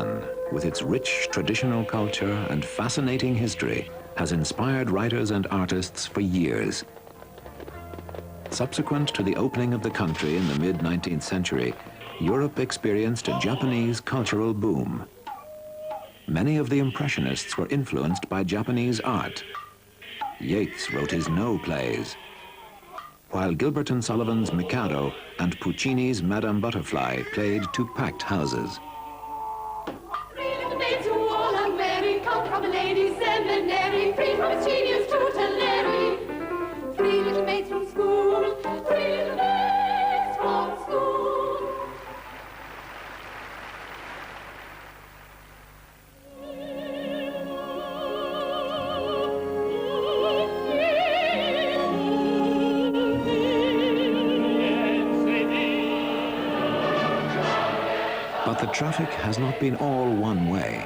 Japan, with its rich traditional culture and fascinating history, has inspired writers and artists for years. Subsequent to the opening of the country in the mid-19th century, Europe experienced a Japanese cultural boom. Many of the Impressionists were influenced by Japanese art. Yeats wrote his No plays, while Gilbert and Sullivan's Mikado and Puccini's Madame Butterfly played to packed houses. Three little maids who all are merry, come from a ladies' seminary, free from mischievous tutelary. Three little maids from school, three little maids from school. But the traffic has not been all one way.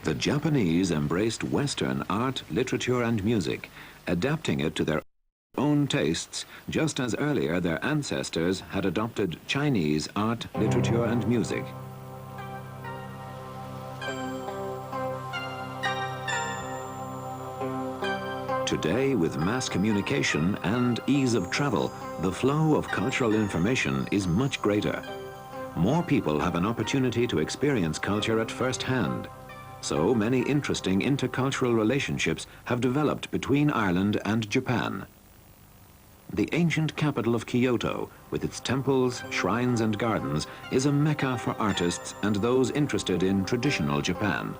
The Japanese embraced Western art, literature, and music, adapting it to their own tastes, just as earlier their ancestors had adopted Chinese art, literature, and music. Today, with mass communication and ease of travel, the flow of cultural information is much greater. More people have an opportunity to experience culture at first hand. So many interesting intercultural relationships have developed between Ireland and Japan. The ancient capital of Kyoto, with its temples, shrines, and gardens, is a mecca for artists and those interested in traditional Japan.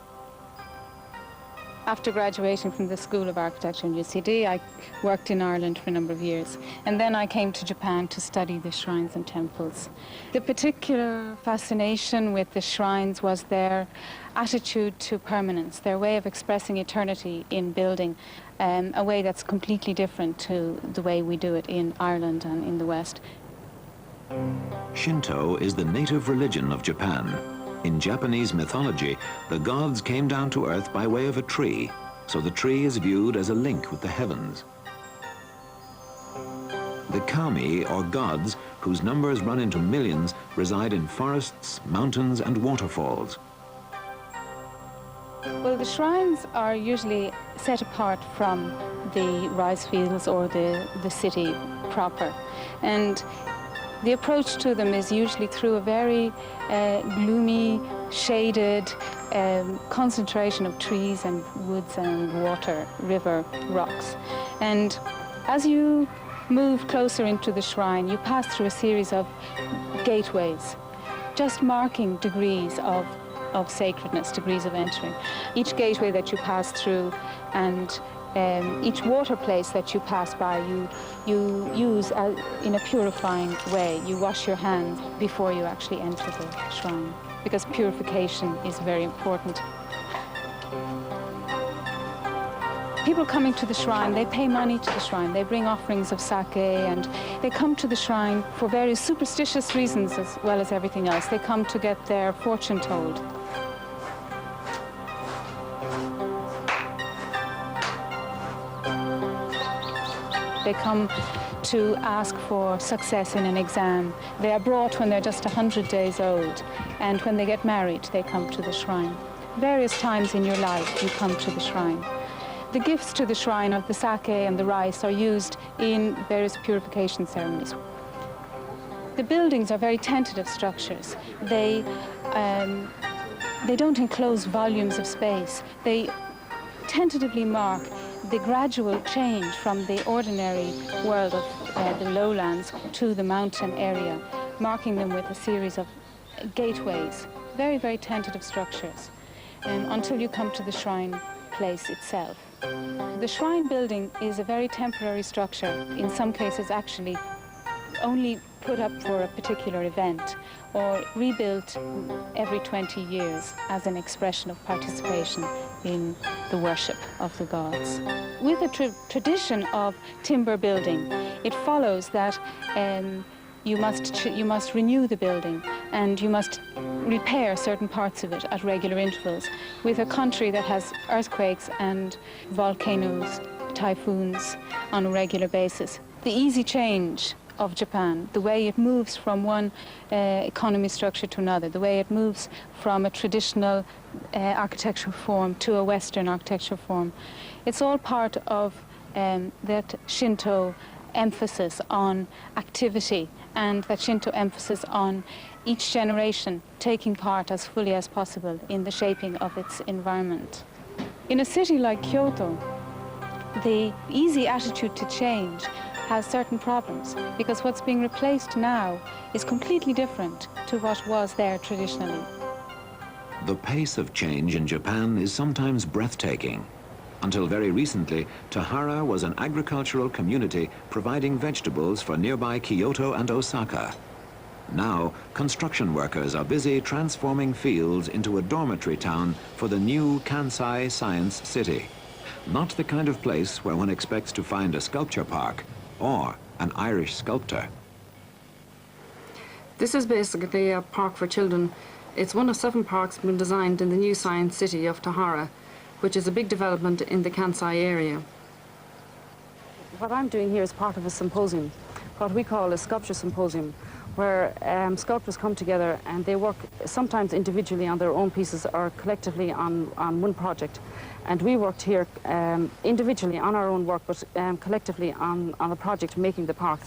After graduating from the School of Architecture in UCD, I worked in Ireland for a number of years. And then I came to Japan to study the shrines and temples. The particular fascination with the shrines was their attitude to permanence, their way of expressing eternity in building, a way that's completely different to the way we do it in Ireland and in the West. Shinto is the native religion of Japan. In Japanese mythology, the gods came down to earth by way of a tree, so the tree is viewed as a link with the heavens. The kami, or gods, whose numbers run into millions, reside in forests, mountains, and waterfalls. Well, the shrines are usually set apart from the rice fields or the city proper. And the approach to them is usually through a very gloomy, shaded concentration of trees and woods and water, river, rocks. And as you move closer into the shrine, you pass through a series of gateways, just marking degrees of sacredness, degrees of entering. Each gateway that you pass through and each water place that you pass by, you use in a purifying way. You wash your hands before you actually enter the shrine, because purification is very important. People coming to the shrine, they pay money to the shrine. They bring offerings of sake, and they come to the shrine for various superstitious reasons as well as everything else. They come to get their fortune told. They come to ask for success in an exam. They are brought when they're just 100 days old, and when they get married, they come to the shrine. Various times in your life, you come to the shrine. The gifts to the shrine of the sake and the rice are used in various purification ceremonies. The buildings are very tentative structures. They don't enclose volumes of space. They tentatively mark the gradual change from the ordinary world of the lowlands to the mountain area, marking them with a series of gateways, very, very tentative structures, until you come to the shrine place itself. The shrine building is a very temporary structure, in some cases actually only put up for a particular event or rebuilt every 20 years as an expression of participation in the worship of the gods. With a tradition of timber building, it follows that you must renew the building and you must repair certain parts of it at regular intervals. With a country that has earthquakes and volcanoes, typhoons on a regular basis, the easy change of Japan, the way it moves from one economy structure to another, the way it moves from a traditional architectural form to a Western architectural form, it's all part of that Shinto emphasis on activity and that Shinto emphasis on each generation taking part as fully as possible in the shaping of its environment. In a city like Kyoto, the easy attitude to change has certain problems because what's being replaced now is completely different to what was there traditionally. The pace of change in Japan is sometimes breathtaking. Until very recently, Tahara was an agricultural community providing vegetables for nearby Kyoto and Osaka. Now, construction workers are busy transforming fields into a dormitory town for the new Kansai Science City. Not the kind of place where one expects to find a sculpture park or an Irish sculptor. This is basically a park for children. It's one of 7 parks being designed in the new science city of Tahara, which is a big development in the Kansai area. What I'm doing here is part of a symposium, what we call a sculpture symposium, where sculptors come together and they work sometimes individually on their own pieces or collectively on one project. And we worked here individually on our own work, but collectively on a project making the park.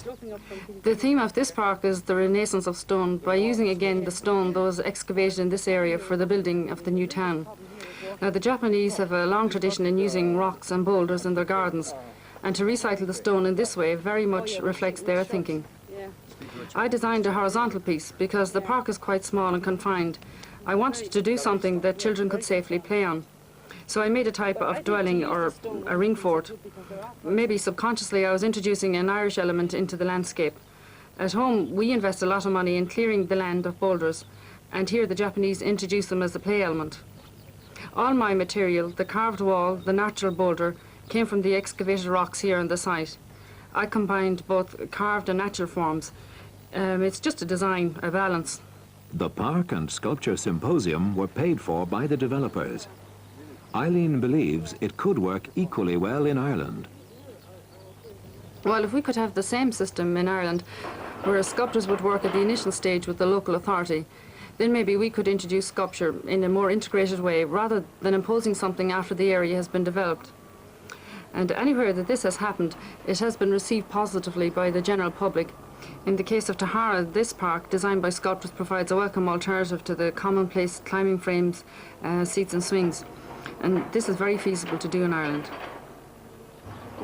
The theme of this park is the renaissance of stone, by using again the stone that was excavated in this area for the building of the new town. Now, the Japanese have a long tradition in using rocks and boulders in their gardens, and to recycle the stone in this way very much reflects their thinking. I designed a horizontal piece because the park is quite small and confined. I wanted to do something that children could safely play on. So I made a type of dwelling or a ring fort. Maybe subconsciously I was introducing an Irish element into the landscape. At home we invest a lot of money in clearing the land of boulders, and here the Japanese introduce them as a play element. All my material, the carved wall, the natural boulder, came from the excavated rocks here on the site. I combined both carved and natural forms. It's just a design, a balance. The park and sculpture symposium were paid for by the developers. Eileen believes it could work equally well in Ireland. Well, if we could have the same system in Ireland, where sculptors would work at the initial stage with the local authority, then maybe we could introduce sculpture in a more integrated way rather than imposing something after the area has been developed. And anywhere that this has happened, it has been received positively by the general public. In the case of Tahara, this park, designed by sculptors, provides a welcome alternative to the commonplace climbing frames, seats and swings. And this is very feasible to do in Ireland.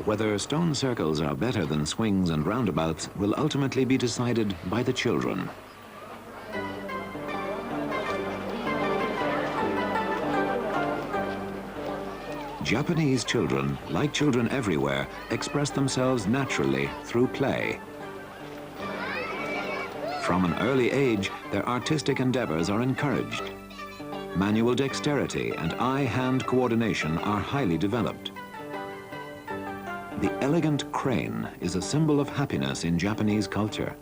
Whether stone circles are better than swings and roundabouts will ultimately be decided by the children. Japanese children, like children everywhere, express themselves naturally through play. From an early age, their artistic endeavors are encouraged. Manual dexterity and eye-hand coordination are highly developed. The elegant crane is a symbol of happiness in Japanese culture.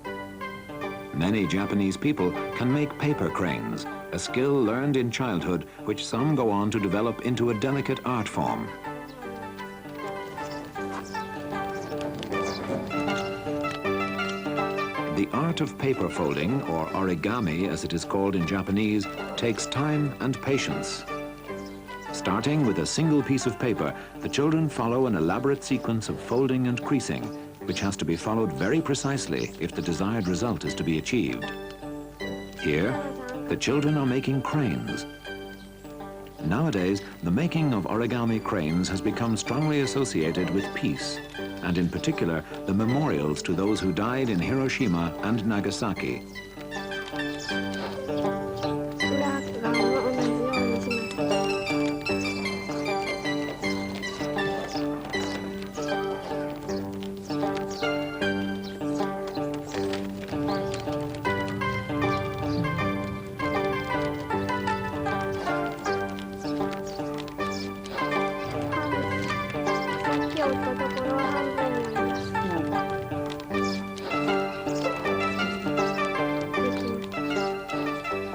Many Japanese people can make paper cranes, a skill learned in childhood which some go on to develop into a delicate art form. The art of paper folding, or origami as it is called in Japanese, takes time and patience. Starting with a single piece of paper, the children follow an elaborate sequence of folding and creasing, which has to be followed very precisely if the desired result is to be achieved. Here, the children are making cranes. Nowadays, the making of origami cranes has become strongly associated with peace, and in particular, the memorials to those who died in Hiroshima and Nagasaki.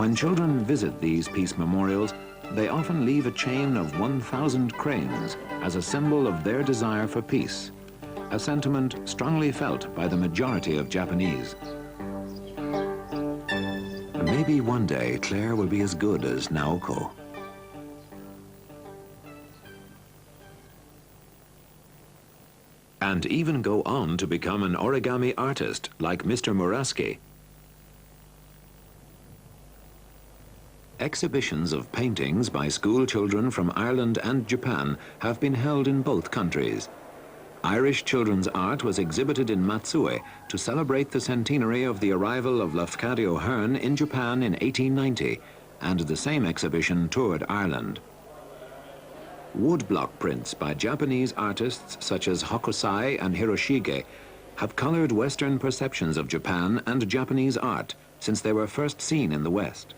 When children visit these peace memorials, they often leave a chain of 1,000 cranes as a symbol of their desire for peace, a sentiment strongly felt by the majority of Japanese. Maybe one day Claire will be as good as Naoko. And even go on to become an origami artist like Mr. Muraski. Exhibitions of paintings by school children from Ireland and Japan have been held in both countries. Irish children's art was exhibited in Matsue to celebrate the centenary of the arrival of Lafcadio Hearn in Japan in 1890, and the same exhibition toured Ireland. Woodblock prints by Japanese artists such as Hokusai and Hiroshige have colored Western perceptions of Japan and Japanese art since they were first seen in the West.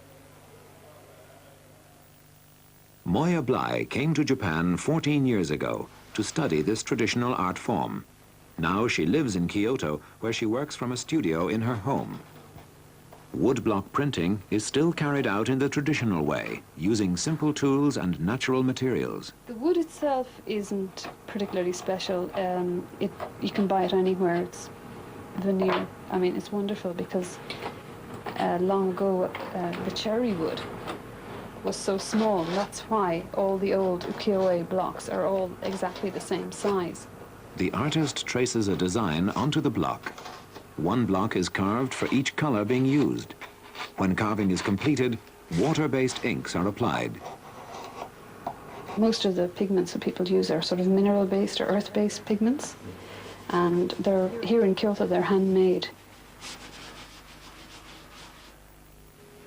Moya Bly came to Japan 14 years ago to study this traditional art form. Now she lives in Kyoto, where she works from a studio in her home. Woodblock printing is still carried out in the traditional way, using simple tools and natural materials. The wood itself isn't particularly special. You can buy it anywhere. It's veneer. I mean, it's wonderful because long ago the cherry wood was so small, and that's why all the old ukiyo-e blocks are all exactly the same size. The artist traces a design onto the block. One block is carved for each color being used. When carving is completed, water-based inks are applied. Most of the pigments that people use are sort of mineral-based or earth-based pigments, and they're here in Kyoto, they're handmade.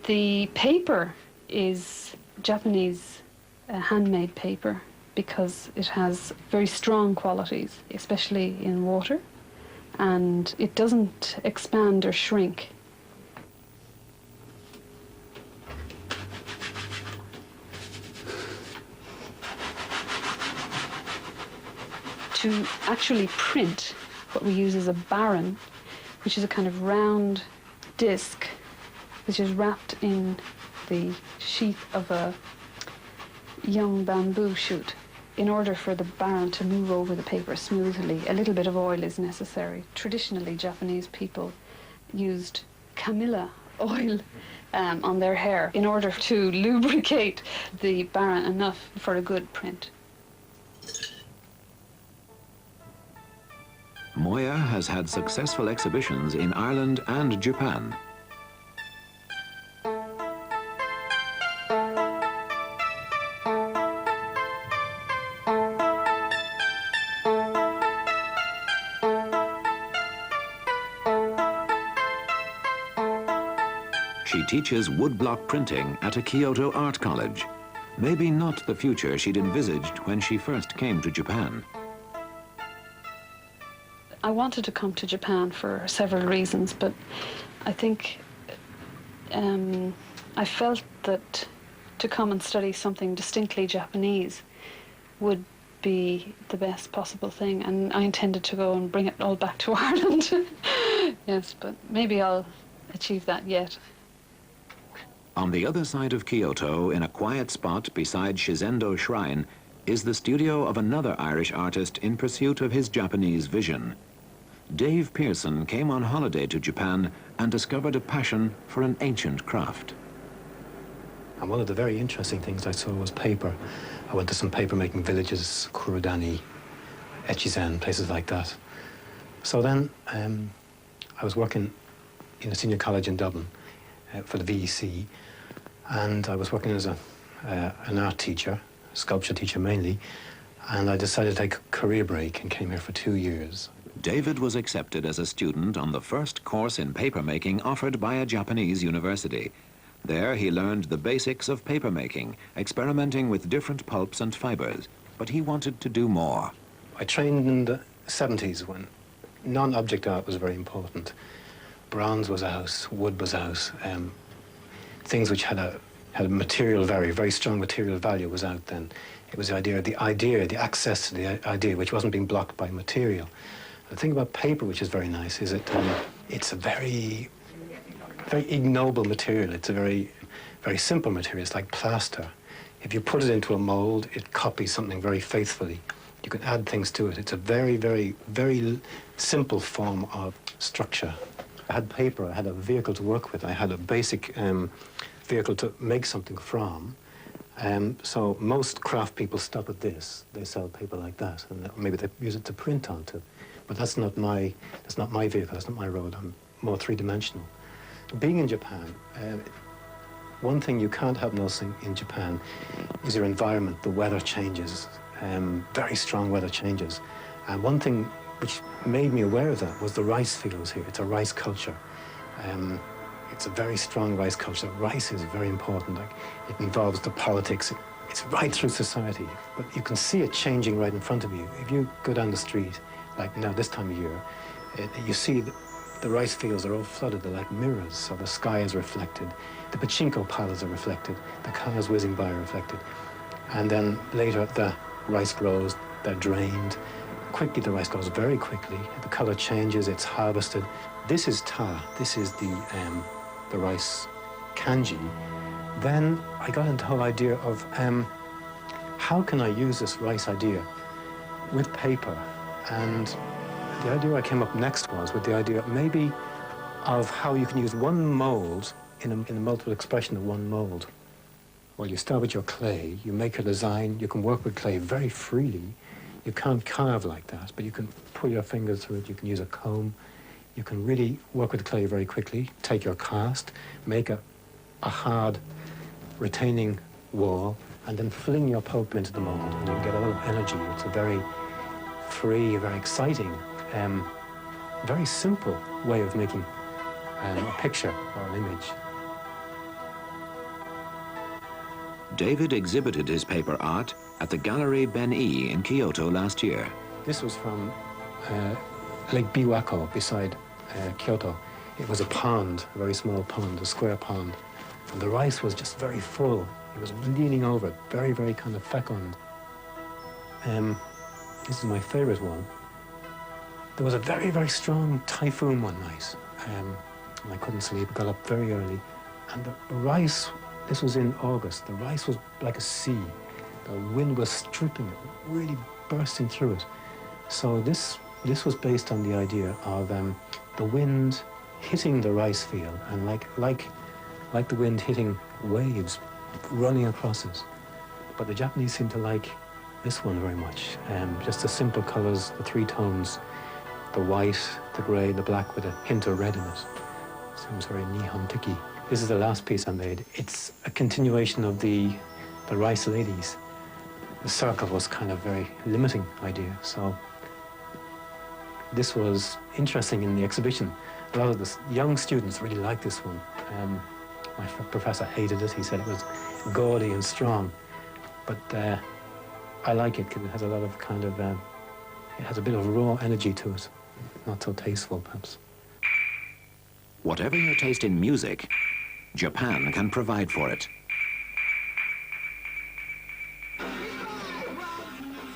The paper is Japanese handmade paper because it has very strong qualities, especially in water, and it doesn't expand or shrink. To actually print, what we use is a baron, which is a kind of round disc which is wrapped in the sheath of a young bamboo shoot. In order for the baron to move over the paper smoothly, a little bit of oil is necessary. Traditionally, Japanese people used Camilla oil on their hair in order to lubricate the baron enough for a good print. Moya has had successful exhibitions in Ireland and Japan. She teaches woodblock printing at a Kyoto art college. Maybe not the future she'd envisaged when she first came to Japan. I wanted to come to Japan for several reasons, but I think I felt that to come and study something distinctly Japanese would be the best possible thing, and I intended to go and bring it all back to Ireland. Yes, but maybe I'll achieve that yet. On the other side of Kyoto, in a quiet spot beside Shizendo Shrine, is the studio of another Irish artist in pursuit of his Japanese vision. Dave Pearson came on holiday to Japan and discovered a passion for an ancient craft. And one of the very interesting things I saw was paper. I went to some paper-making villages, Kurudani, Echizen, places like that. So then I was working in a senior college in Dublin for the VEC, and I was working as an art teacher, sculpture teacher mainly, and I decided to take a career break and came here for 2 years. David was accepted as a student on the first course in papermaking offered by a Japanese university. There he learned the basics of papermaking, experimenting with different pulps and fibers, but he wanted to do more. I trained in the 70s when non-object art was very important. Bronze was out, wood was out, things which had a material value, very strong material value was out then. It was the idea, the access to the idea, which wasn't being blocked by material. The thing about paper, which is very nice, is that it's a very ignoble material. It's a very very simple materials like plaster. If you put it into a mold, it copies something very faithfully. You can add things to it. It's a very, very, very simple form of structure. I had paper, I had a vehicle to work with, I had a basic vehicle to make something from. So most craft people stop at this. They sell paper like that, and maybe they use it to print onto. But that's not my vehicle, that's not my road. I'm more three-dimensional. Being in Japan, one thing you can't help noticing in Japan is your environment. The weather changes, very strong weather changes. And one thing which made me aware of that was the rice fields here. It's a rice culture. It's a very strong rice culture. Rice is very important. Like, it involves the politics. It's right through society. But you can see it changing right in front of you. If you go down the street, like now this time of year, you see the rice fields are all flooded. They're like mirrors, so the sky is reflected. The pachinko paddles are reflected. The cars whizzing by are reflected. And then later, the rice grows, they're drained. Quickly, the rice grows very quickly. The color changes, it's harvested. This is ta. This is the rice kanji. Then I got into the whole idea of how can I use this rice idea with paper? And the idea I came up next was with the idea maybe of how you can use one mold in a multiple expression of one mold. Well, you start with your clay, you make a design, you can work with clay very freely. You can't carve like that, but you can pull your fingers through it, you can use a comb. You can really work with clay very quickly, take your cast, make a hard retaining wall, and then fling your pulp into the mold, and you get a lot of energy. It's a very free, very exciting, very simple way of making a picture or an image. David exhibited his paper art at the Gallery Ben-E in Kyoto last year. This was from Lake Biwako beside Kyoto. It was a pond, a very small pond, a square pond. And the rice was just very full. It was leaning over it, very, very kind of fecund. This is my favorite one. There was a very, very strong typhoon one night. And I couldn't sleep, got up very early. And the rice, this was in August, the rice was like a sea. The wind was stripping it, really bursting through it. So this was based on the idea of the wind hitting the rice field, and like the wind hitting waves running across it. But the Japanese seem to like this one very much. Just the simple colors, the three tones, the white, the gray, the black with a hint of red in it. Seems very Nihon-tiki. This is the last piece I made. It's a continuation of the rice ladies. The circle was kind of very limiting idea, so this was interesting in the exhibition. A lot of the young students really liked this one. My professor hated it. He said it was gaudy and strong, but I like it because it has a lot of kind of, it has a bit of raw energy to it. Not so tasteful, perhaps. Whatever your taste in music, Japan can provide for it.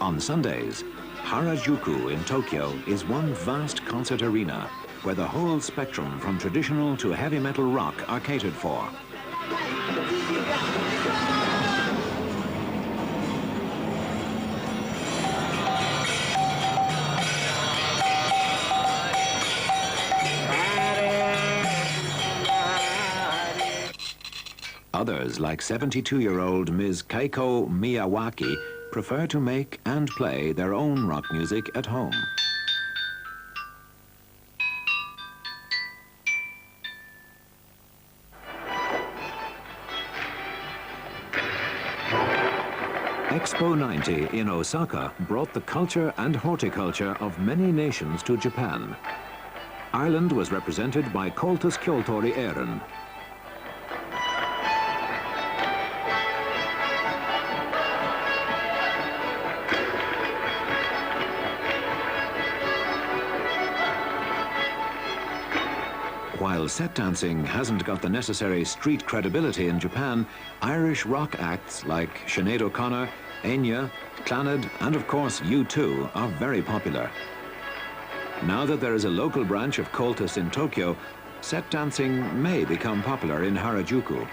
On Sundays, Harajuku in Tokyo is one vast concert arena where the whole spectrum from traditional to heavy metal rock are catered for. Others, like 72-year-old Ms. Keiko Miyawaki, prefer to make and play their own rock music at home. Expo 90 in Osaka brought the culture and horticulture of many nations to Japan. Ireland was represented by Coltus Kjoltori Éren. While set dancing hasn't got the necessary street credibility in Japan, Irish rock acts like Sinead O'Connor, Enya, Clannad, and of course U2 are very popular. Now that there is a local branch of Coltus in Tokyo, set dancing may become popular in Harajuku.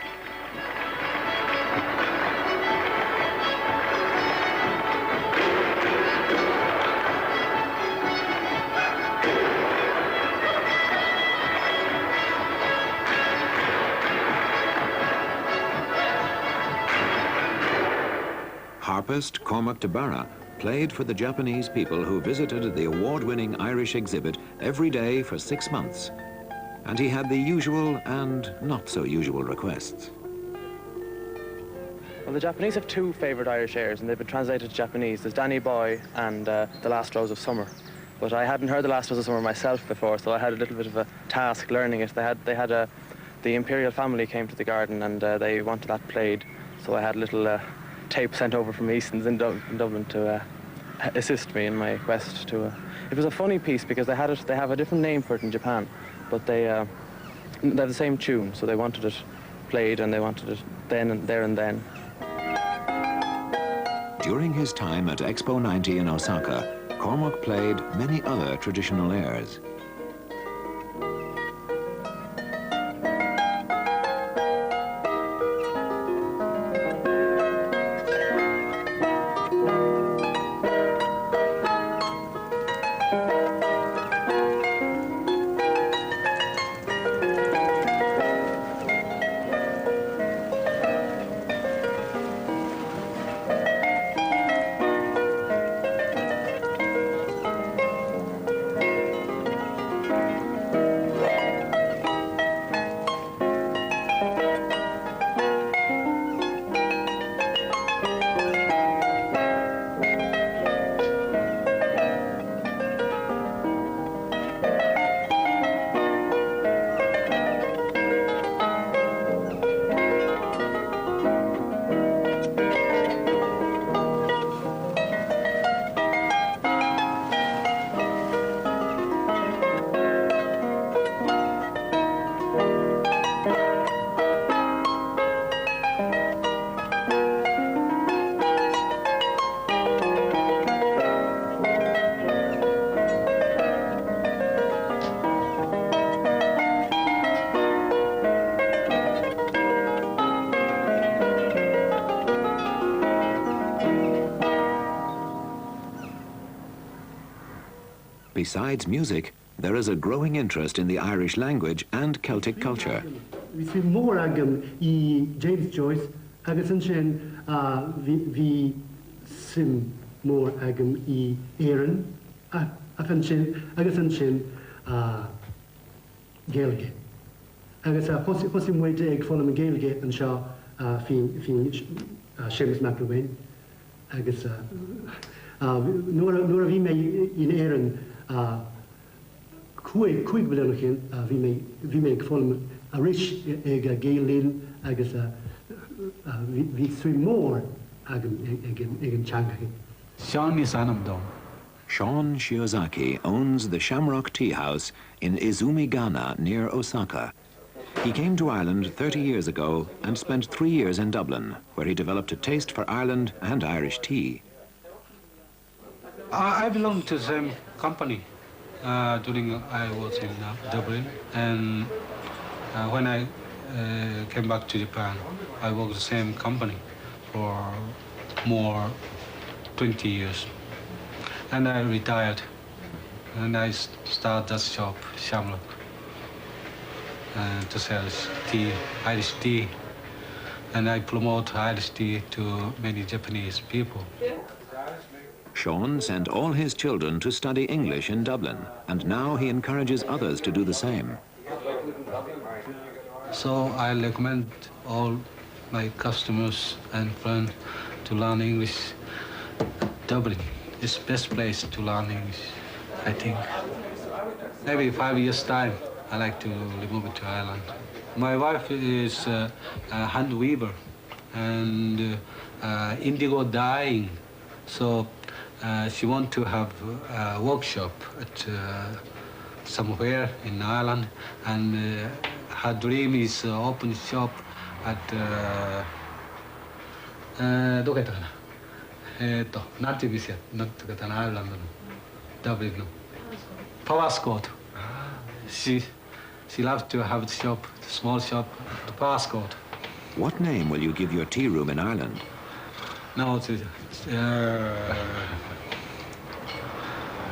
harpist Cormac de Barra played for the Japanese people who visited the award-winning Irish exhibit every day for 6 months. And he had the usual and not so usual requests. Well, the Japanese have two favourite Irish airs, and they've been translated to Japanese. There's Danny Boy and The Last Rose of Summer. But I hadn't heard The Last Rose of Summer myself before, so I had a little bit of a task learning it. The imperial family came to the garden and they wanted that played, so I had a little tape sent over from Easton's in Dublin to assist me in my quest to. It was a funny piece because they have a different name for it in Japan, but they have the same tune, so they wanted it played and they wanted it then and there and then. During his time at Expo 90 in Osaka, Cormac played many other traditional airs. Besides music, there is a growing interest in the Irish language and Celtic culture. We see more agam I James Joyce, agasan chen vi sim more agam I Aaron, agasan chen Gaelge. Agasa posim way to egg follow Gaelge and Shaw fin Seamus McIlwain. Agasa nor vi may in Aaron. Quig Williamkin, we make from a rich Gaelin, Agasa, we three more again Changai. Sean is Anamdom. Sean Shiozaki owns the Shamrock Tea House in Izumigana near Osaka. He came to Ireland 30 years ago and spent 3 years in Dublin, where he developed a taste for Ireland and Irish tea. I belong to the same company during I was in Dublin, and when I came back to Japan, I worked the same company for more 20 years. And I retired, and I started that shop, Shamrock, to sell tea, Irish tea, and I promote Irish tea to many Japanese people. Sean sent all his children to study English in Dublin, and now he encourages others to do the same. So I recommend all my customers and friends to learn English. Dublin is the best place to learn English, I think. Maybe 5 years' time, I like to move to Ireland. My wife is a hand weaver and indigo dyeing, so she wants to have a workshop at somewhere in Ireland, and her dream is open shop at どこやったかななんていう店やなんていうかなアイルランドのダブリンのパワースコート She loves to have a shop, a small shop, the power scout. What name will you give your tea room in Ireland? No,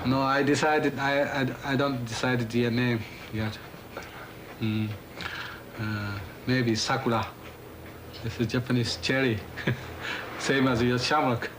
no, I decided, I don't decide the name yet. Maybe Sakura. It's a Japanese cherry, same as your Shamrock.